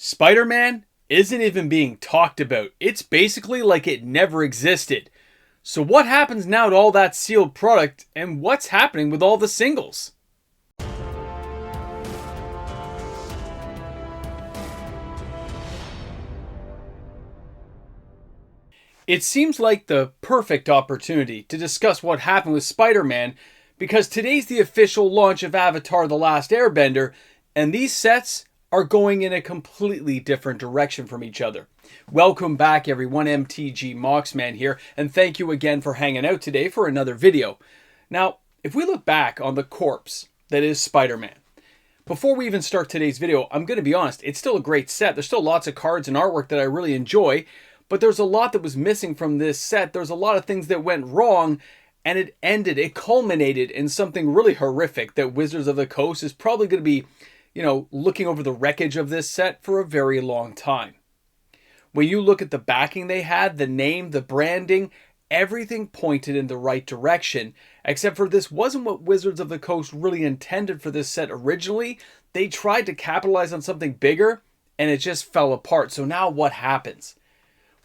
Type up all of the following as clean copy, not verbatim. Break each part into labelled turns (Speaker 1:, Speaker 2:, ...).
Speaker 1: Spider-Man isn't even being talked about. It's basically like it never existed. So what happens now to all that sealed product, and what's happening with all the singles? It seems like the perfect opportunity to discuss what happened with Spider-Man, because today's the official launch of Avatar: The Last Airbender, and these sets are going in a completely different direction from each other. Welcome back everyone, MTG Moxman here, and thank you again for hanging out today for another video. Now, if we look back on the corpse that is Spider-Man, before we even start today's video, I'm going to be honest, it's still a great set. There's still lots of cards and artwork that I really enjoy, but there's a lot that was missing from this set. There's a lot of things that went wrong, and it culminated in something really horrific that Wizards of the Coast is probably going to be, looking over the wreckage of this set for a very long time. When you look at the backing they had, the name, the branding, everything pointed in the right direction, except for this wasn't what Wizards of the Coast really intended for this set originally. They tried to capitalize on something bigger, and it just fell apart. So now what happens?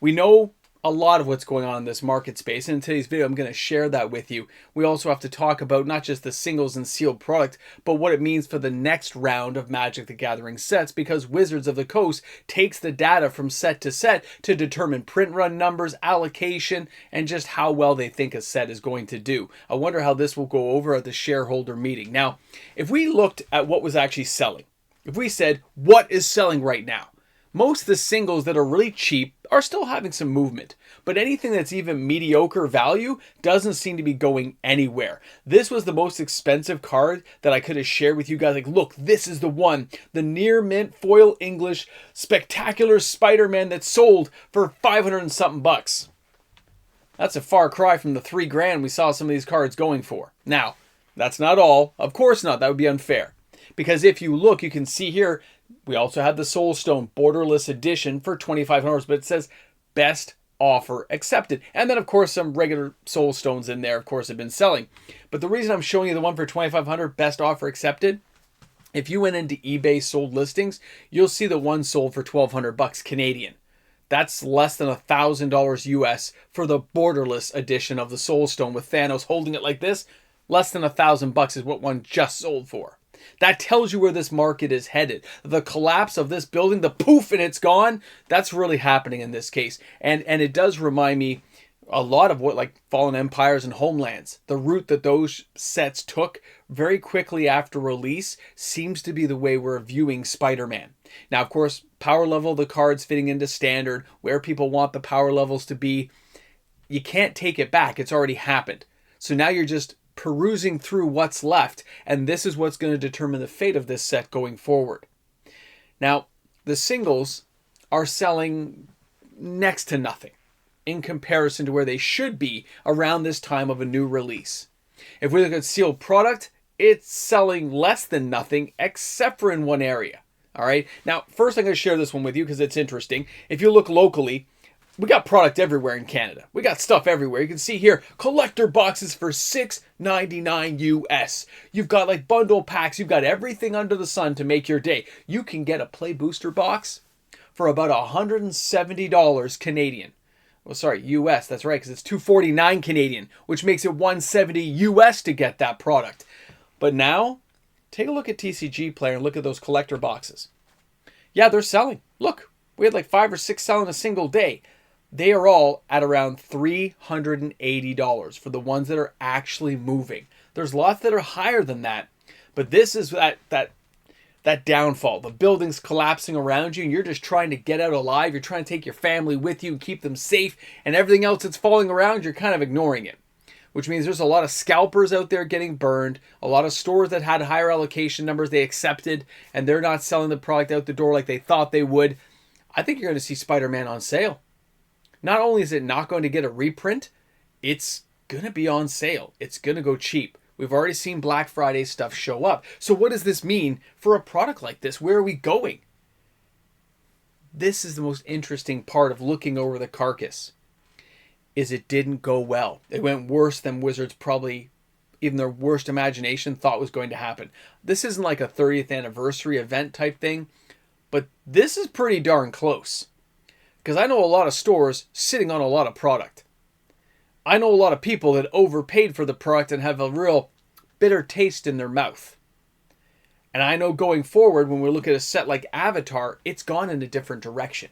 Speaker 1: We know a lot of what's going on in this market space, and in today's video I'm going to share that with you. We also have to talk about not just the singles and sealed product, but what it means for the next round of Magic the Gathering sets, because Wizards of the Coast takes the data from set to set to determine print run numbers, allocation, and just how well they think a set is going to do. I wonder how this will go over at the shareholder meeting. Now, if we looked at what was actually selling, if we said, what is selling right now? Most of the singles that are really cheap are still having some movement, but anything that's even mediocre value doesn't seem to be going anywhere. This was the most expensive card that I could have shared with you guys. Like, look, this is the one, the near mint foil English spectacular Spider-Man that sold for 500 and something bucks. That's a far cry from the $3,000 we saw some of these cards going for. Now, that's not all. Of course not. That would be unfair. Because if you look, you can see here, we also had the Soulstone Borderless Edition for $2,500, but it says best offer accepted. And then, of course, some regular Soulstones in there, of course, have been selling. But the reason I'm showing you the one for $2,500, best offer accepted, if you went into eBay sold listings, you'll see the one sold for $1,200 Canadian. That's less than $1,000 US for the Borderless Edition of the Soulstone with Thanos holding it like this. Less than $1,000 is what one just sold for. That tells you where this market is headed. The collapse of this building, the poof and it's gone, that's really happening in this case. And it does remind me a lot of what like Fallen Empires and Homelands. The route that those sets took very quickly after release seems to be the way we're viewing Spider-Man. Now, of course, power level of the cards fitting into standard, where people want the power levels to be, you can't take it back. It's already happened. So now you're just perusing through what's left, and this is what's going to determine the fate of this set going forward. Now, the singles are selling next to nothing in comparison to where they should be around this time of a new release. If we look at sealed product, it's selling less than nothing except for in one area. All right. Now, first I'm going to share this one with you because it's interesting. If you look locally, we got product everywhere in Canada. We got stuff everywhere. You can see here, collector boxes for $6.99 US. You've got like bundle packs. You've got everything under the sun to make your day. You can get a play booster box for about $170 Canadian. Well, sorry, US. That's right, because it's $249 Canadian, which makes it $170 US to get that product. But now, take a look at TCG Player and look at those collector boxes. Yeah, they're selling. Look, we had like 5 or 6 selling a single day. They are all at around $380 for the ones that are actually moving. There's lots that are higher than that, but this is that downfall. The building's collapsing around you, and you're just trying to get out alive. You're trying to take your family with you and keep them safe, and everything else that's falling around, you're kind of ignoring it. Which means there's a lot of scalpers out there getting burned, a lot of stores that had higher allocation numbers they accepted, and they're not selling the product out the door like they thought they would. I think you're going to see Spider-Man on sale. Not only is it not going to get a reprint, it's going to be on sale. It's going to go cheap. We've already seen Black Friday stuff show up. So what does this mean for a product like this? Where are we going? This is the most interesting part of looking over the carcass, is it didn't go well. It went worse than Wizards probably, even their worst imagination, thought was going to happen. This isn't like a 30th anniversary event type thing. But this is pretty darn close. Because I know a lot of stores sitting on a lot of product. I know a lot of people that overpaid for the product and have a real bitter taste in their mouth. And I know going forward, when we look at a set like Avatar, it's gone in a different direction.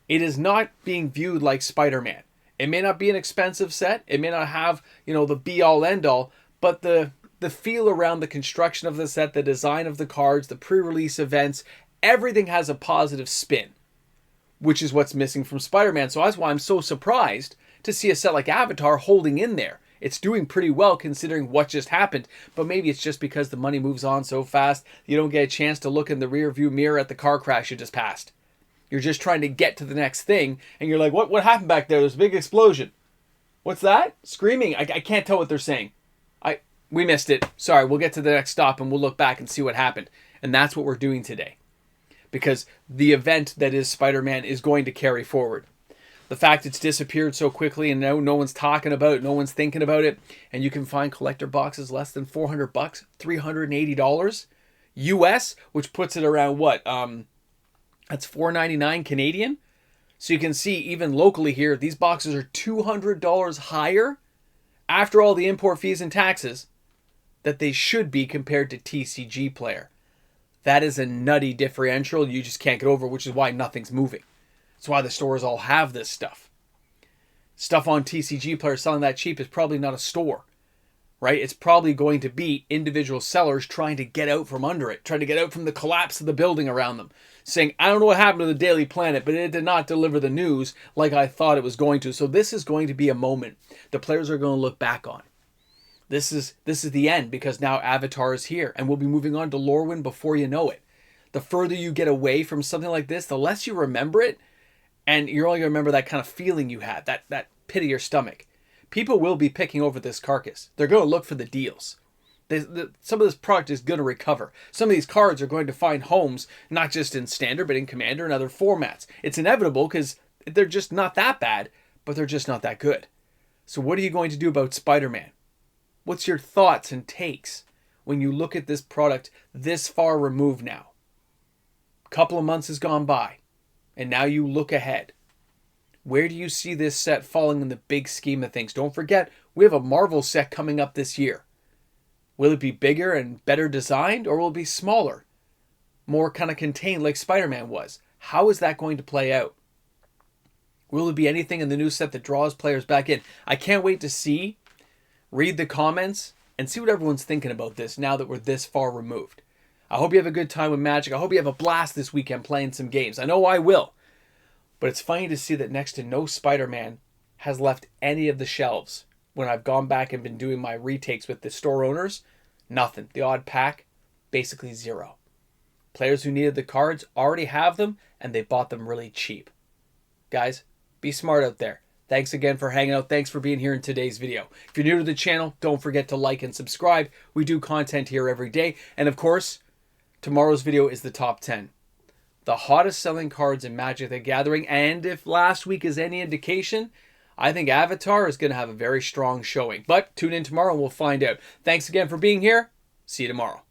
Speaker 1: It is not being viewed like Spider-Man. It may not be an expensive set. It may not have, the be-all, end-all. But the feel around the construction of the set, the design of the cards, the pre-release events, everything has a positive spin. Which is what's missing from Spider-Man. So that's why I'm so surprised to see a set like Avatar holding in there. It's doing pretty well considering what just happened. But maybe it's just because the money moves on so fast, you don't get a chance to look in the rear view mirror at the car crash you just passed. You're just trying to get to the next thing, and you're like, what happened back there? There's a big explosion. What's that? Screaming. I can't tell what they're saying. We missed it. Sorry, we'll get to the next stop, and we'll look back and see what happened. And that's what we're doing today. Because the event that is Spider-Man is going to carry forward. The fact it's disappeared so quickly and now no one's talking about it, no one's thinking about it, and you can find collector boxes less than $400, $380 US, which puts it around what? That's $4.99 Canadian. So you can see even locally here, these boxes are $200 higher after all the import fees and taxes that they should be compared to TCG Player. That is a nutty differential you just can't get over, which is why nothing's moving. That's why the stores all have this stuff. Stuff on TCG Player selling that cheap is probably not a store, right? It's probably going to be individual sellers trying to get out from under it, trying to get out from the collapse of the building around them, saying, I don't know what happened to the Daily Planet, but it did not deliver the news like I thought it was going to. So this is going to be a moment the players are going to look back on. This is the end because now Avatar is here and we'll be moving on to Lorwyn before you know it. The further you get away from something like this, the less you remember it, and you're only going to remember that kind of feeling you had, that pit of your stomach. People will be picking over this carcass. They're going to look for the deals. Some of this product is going to recover. Some of these cards are going to find homes, not just in Standard, but in Commander and other formats. It's inevitable because they're just not that bad, but they're just not that good. So what are you going to do about Spider-Man? What's your thoughts and takes when you look at this product this far removed now? A couple of months has gone by, and now you look ahead. Where do you see this set falling in the big scheme of things? Don't forget, we have a Marvel set coming up this year. Will it be bigger and better designed, or will it be smaller? More kind of contained like Spider-Man was. How is that going to play out? Will there be anything in the new set that draws players back in? I can't wait to see, read the comments, and see what everyone's thinking about this now that we're this far removed. I hope you have a good time with Magic. I hope you have a blast this weekend playing some games. I know I will. But it's funny to see that next to no Spider-Man has left any of the shelves. When I've gone back and been doing my retakes with the store owners, nothing. The odd pack, basically zero. Players who needed the cards already have them, and they bought them really cheap. Guys, be smart out there. Thanks again for hanging out. Thanks for being here in today's video. If you're new to the channel, don't forget to like and subscribe. We do content here every day. And of course, tomorrow's video is the top 10. The hottest selling cards in Magic the Gathering. And if last week is any indication, I think Avatar is going to have a very strong showing. But tune in tomorrow and we'll find out. Thanks again for being here. See you tomorrow.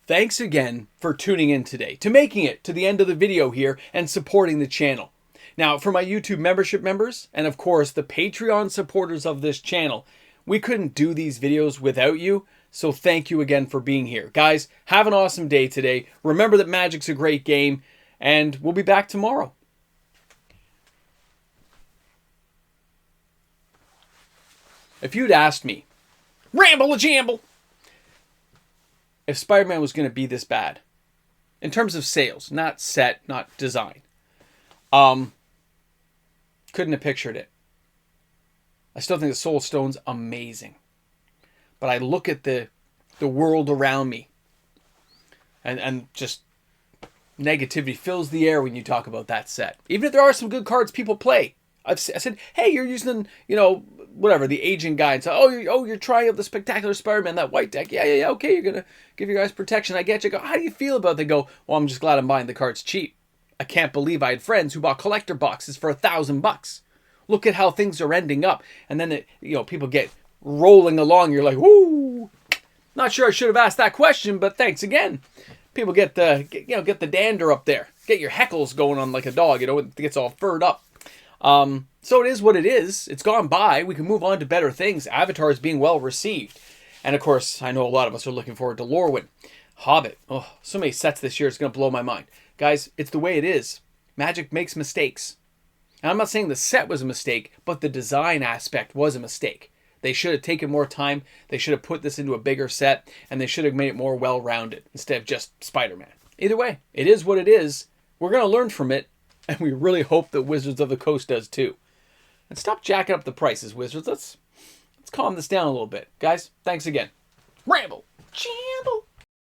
Speaker 1: Thanks again for tuning in today, to making it to the end of the video here and supporting the channel. Now, for my YouTube membership members, and of course the Patreon supporters of this channel, we couldn't do these videos without you, so thank you again for being here. Guys, have an awesome day today. Remember that Magic's a great game, and we'll be back tomorrow. If you'd asked me, ramble-a-jamble, if Spider-Man was going to be this bad, in terms of sales, not set, not design, couldn't have pictured it. I still think the Soul Stone's amazing. But I look at the world around me, and just negativity fills the air when you talk about that set. Even if there are some good cards people play. I said, hey, you're using, whatever, the aging guide. So, you're trying out the Spectacular Spider-Man, that white deck. Yeah, okay, you're going to give you guys protection. I get you. I go, how do you feel about it? They go, well, I'm just glad I'm buying the cards cheap. I can't believe I had friends who bought collector boxes for $1,000. Look at how things are ending up. And then, people get rolling along. You're like, whoo. Not sure I should have asked that question, but thanks again. People get the get the dander up there, get your heckles going on like a dog. It gets all furred up. So it is what it is. It's gone by. We can move on to better things. Avatar is being well received, and of course, I know a lot of us are looking forward to Lorwyn, Hobbit. Oh, so many sets this year. It's going to blow my mind, guys. It's the way it is. Magic makes mistakes. And I'm not saying the set was a mistake, but the design aspect was a mistake. They should have taken more time. They should have put this into a bigger set, and they should have made it more well-rounded instead of just Spider-Man. Either way, it is what it is. We're going to learn from it, and we really hope that Wizards of the Coast does too. And stop jacking up the prices, Wizards. Let's calm this down a little bit. Guys, thanks again. Ramble. Jamble.